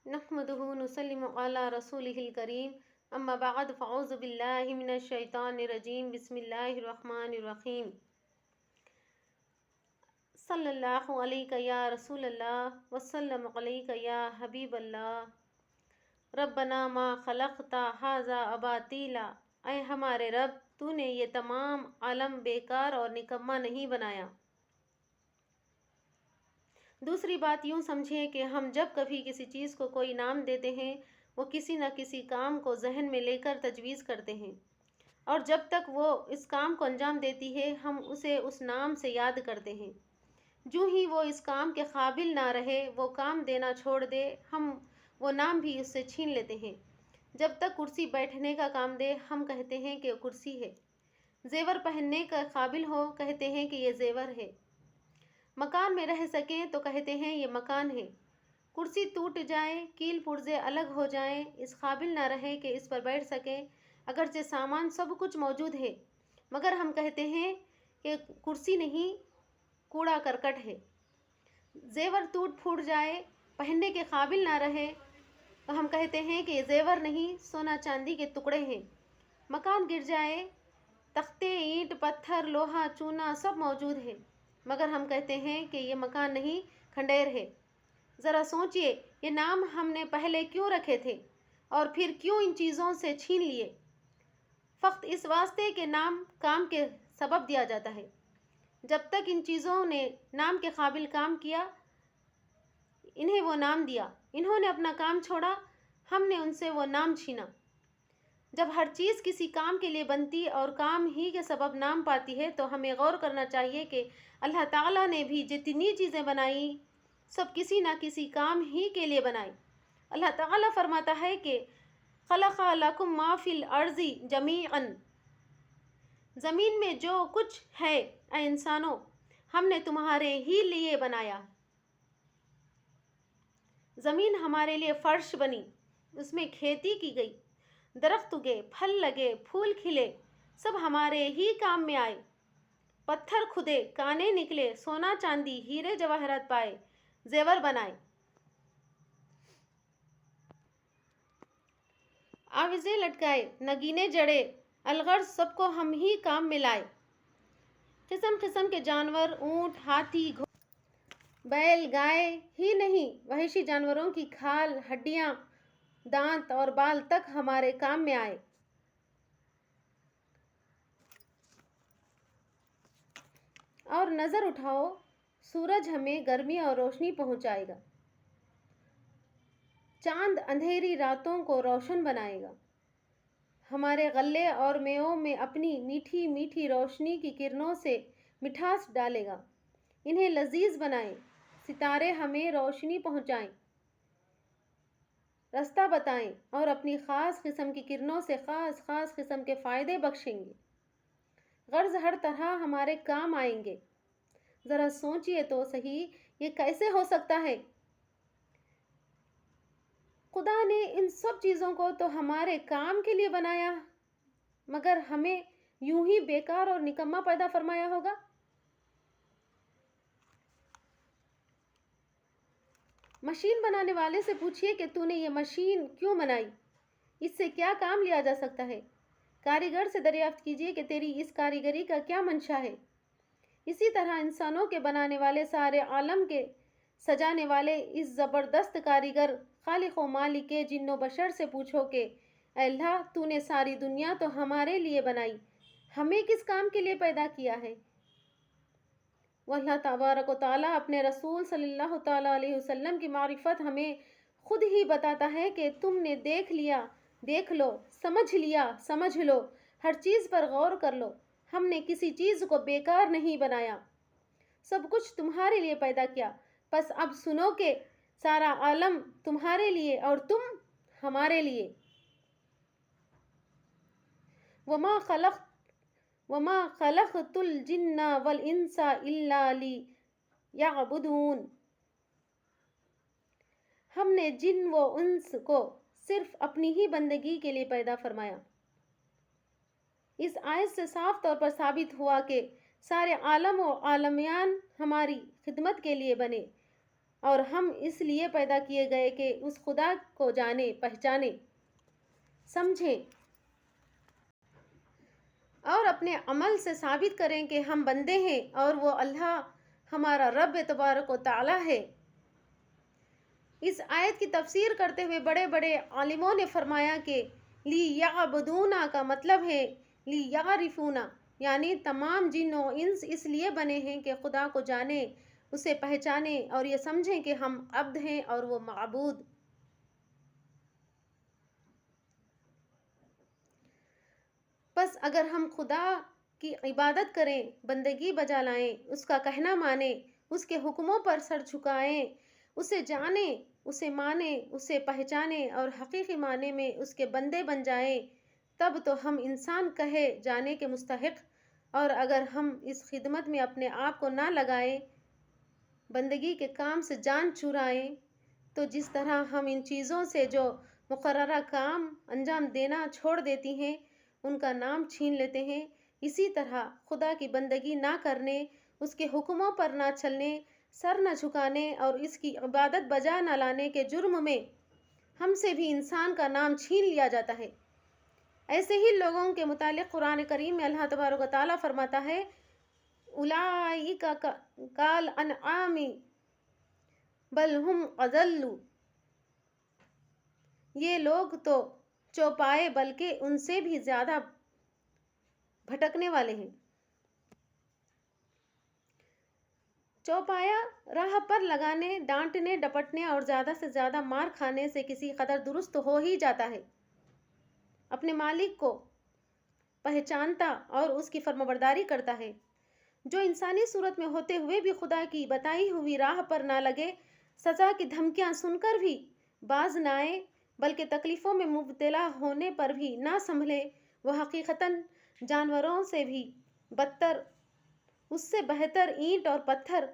نحمده نسلم على رسوله الكريم اما بعد فاعوذ باللہ من الشیطان الرجیم بسم اللہ الرحمن الرحیم صلی اللہ علیہ یا رسول اللہ وسلم علیہ یا حبیب اللہ ربنا ما خلقتا ھذا باطلا، اے ہمارے رب تو نے یہ تمام عالم بیکار اور نکما نہیں بنایا۔ دوسری بات یوں سمجھیں کہ ہم جب کبھی کسی چیز کو کوئی نام دیتے ہیں وہ کسی نہ کسی کام کو ذہن میں لے کر تجویز کرتے ہیں، اور جب تک وہ اس کام کو انجام دیتی ہے ہم اسے اس نام سے یاد کرتے ہیں۔ جو ہی وہ اس کام کے قابل نہ رہے، وہ کام دینا چھوڑ دے، ہم وہ نام بھی اس سے چھین لیتے ہیں۔ جب تک کرسی بیٹھنے کا کام دے ہم کہتے ہیں کہ کرسی ہے، زیور پہننے کا قابل ہو کہتے ہیں کہ یہ زیور ہے، مکان میں رہ سکیں تو کہتے ہیں یہ مکان ہے۔ کرسی ٹوٹ جائے، کیل پرزے الگ ہو جائیں، اس قابل نہ رہے کہ اس پر بیٹھ سکیں، اگرچہ سامان سب کچھ موجود ہے، مگر ہم کہتے ہیں کہ کرسی نہیں، کوڑا کرکٹ ہے۔ زیور ٹوٹ پھوٹ جائے، پہننے کے قابل نہ رہے تو ہم کہتے ہیں کہ یہ زیور نہیں، سونا چاندی کے ٹکڑے ہیں۔ مکان گر جائے، تختے، اینٹ، پتھر، لوہا، چونا سب موجود ہے، مگر ہم کہتے ہیں کہ یہ مکان نہیں، کھنڈیر ہے۔ ذرا سوچئے، یہ نام ہم نے پہلے کیوں رکھے تھے اور پھر کیوں ان چیزوں سے چھین لیے؟ فقط اس واسطے کہ نام کام کے سبب دیا جاتا ہے۔ جب تک ان چیزوں نے نام کے قابل کام کیا، انہیں وہ نام دیا، انہوں نے اپنا کام چھوڑا، ہم نے ان سے وہ نام چھینا۔ جب ہر چیز کسی کام کے لیے بنتی اور کام ہی کے سبب نام پاتی ہے تو ہمیں غور کرنا چاہیے کہ اللہ تعالیٰ نے بھی جتنی چیزیں بنائیں سب کسی نہ کسی کام ہی کے لیے بنائیں۔ اللہ تعالیٰ فرماتا ہے کہ خلق لکم ما فی الارض جمیعا، زمین میں جو کچھ ہے اے انسانوں ہم نے تمہارے ہی لیے بنایا۔ زمین ہمارے لیے فرش بنی، اس میں کھیتی کی گئی، درخت اگے، پھل لگے، پھول کھلے، سب ہمارے ہی کام میں آئے۔ پتھر کھدے، کانے نکلے، سونا چاندی، ہیرے جواہرات پائے، زیور بنائے، آویزیں لٹکائے، نگینے جڑے، الغرض سب کو ہم ہی کام میں لائے۔ قسم قسم کے جانور، اونٹ، ہاتھی، بیل، گائے ہی نہیں، وحشی جانوروں کی کھال، ہڈیاں، دانت اور بال تک ہمارے کام میں آئے۔ اور نظر اٹھاؤ، سورج ہمیں گرمی اور روشنی پہنچائے گا، چاند اندھیری راتوں کو روشن بنائے گا، ہمارے غلے اور میووں میں اپنی میٹھی میٹھی روشنی کی کرنوں سے مٹھاس ڈالے گا، انہیں لذیذ بنائیں، ستارے ہمیں روشنی پہنچائیں، رستہ بتائیں اور اپنی خاص قسم کی کرنوں سے خاص خاص قسم کے فائدے بخشیں گے، غرض ہر طرح ہمارے کام آئیں گے۔ ذرا سوچئے تو صحیح، یہ کیسے ہو سکتا ہے؟ خدا نے ان سب چیزوں کو تو ہمارے کام کے لیے بنایا، مگر ہمیں یوں ہی بیکار اور نکما پیدا فرمایا ہوگا؟ مشین بنانے والے سے پوچھئے کہ تو نے یہ مشین کیوں بنائی، اس سے کیا کام لیا جا سکتا ہے؟ کاریگر سے دریافت کیجئے کہ تیری اس کاریگری کا کیا منشا ہے۔ اسی طرح انسانوں کے بنانے والے، سارے عالم کے سجانے والے اس زبردست کاریگر خالق و مالک جن و بشر سے پوچھو کہ اے اللہ تو نے ساری دنیا تو ہمارے لیے بنائی، ہمیں کس کام کے لیے پیدا کیا ہے؟ وہ اللہ تبارک و تعالیٰ اپنے رسول صلی اللہ تعالیٰ علیہ وسلم کی معرفت ہمیں خود ہی بتاتا ہے کہ تم نے دیکھ لیا، دیکھ لو، سمجھ لیا، سمجھ لو، ہر چیز پر غور کر لو، ہم نے کسی چیز کو بیکار نہیں بنایا، سب کچھ تمہارے لیے پیدا کیا، پس اب سنو کہ سارا عالم تمہارے لیے اور تم ہمارے لیے۔ وَمَا خَلَقْتُ الْجِنَّ وَالْإِنسَ إِلَّا لِيَعْبُدُونِ، ہم نے جن و انس کو صرف اپنی ہی بندگی کے لیے پیدا فرمایا۔ اس آیت سے صاف طور پر ثابت ہوا کہ سارے عالم و عالمیان ہماری خدمت کے لیے بنے اور ہم اس لیے پیدا کیے گئے کہ اس خدا کو جانیں، پہچانیں، سمجھیں اور اپنے عمل سے ثابت کریں کہ ہم بندے ہیں اور وہ اللہ ہمارا رب تبارک و تعالی ہے۔ اس آیت کی تفسیر کرتے ہوئے بڑے بڑے عالموں نے فرمایا کہ لیعبدونا کا مطلب ہے لیعرفونا، یعنی تمام جن و انس اس لیے بنے ہیں کہ خدا کو جانیں، اسے پہچانیں اور یہ سمجھیں کہ ہم عبد ہیں اور وہ معبود۔ بس اگر ہم خدا کی عبادت کریں، بندگی بجا لائیں، اس کا کہنا مانیں، اس کے حکموں پر سر جھکائیں، اسے جانیں، اسے مانیں، اسے پہچانیں اور حقیقی معنی میں اس کے بندے بن جائیں، تب تو ہم انسان کہے جانے کے مستحق۔ اور اگر ہم اس خدمت میں اپنے آپ کو نہ لگائیں، بندگی کے کام سے جان چرائیں، تو جس طرح ہم ان چیزوں سے جو مقررہ کام انجام دینا چھوڑ دیتی ہیں، ان کا نام چھین لیتے ہیں، اسی طرح خدا کی بندگی نہ کرنے، اس کے حکموں پر نہ چلنے، سر نہ جھکانے اور اس کی عبادت بجا نہ لانے کے جرم میں ہم سے بھی انسان کا نام چھین لیا جاتا ہے۔ ایسے ہی لوگوں کے متعلق قرآن کریم میں اللہ تبارک و تعالیٰ فرماتا ہے اولئک کالانعام بل ہم اضل، یہ لوگ تو چوپائے بلکہ ان سے بھی زیادہ بھٹکنے والے ہیں۔ چوپایا راہ پر لگانے، ڈانٹنے، ڈپٹنے اور زیادہ سے زیادہ مار کھانے سے کسی قدر درست ہو ہی جاتا ہے۔ اپنے مالک کو پہچانتا اور اس کی فرمانبرداری کرتا ہے۔ جو انسانی صورت میں ہوتے ہوئے بھی خدا کی بتائی ہوئی راہ پر نہ لگے، سزا کی دھمکیاں سن کر بھی باز نہ آئے، بلکہ تکلیفوں میں مبتلا ہونے پر بھی نہ سنبھلے، وہ حقیقتاً جانوروں سے بھی بدتر، اس سے بہتر اینٹ اور پتھر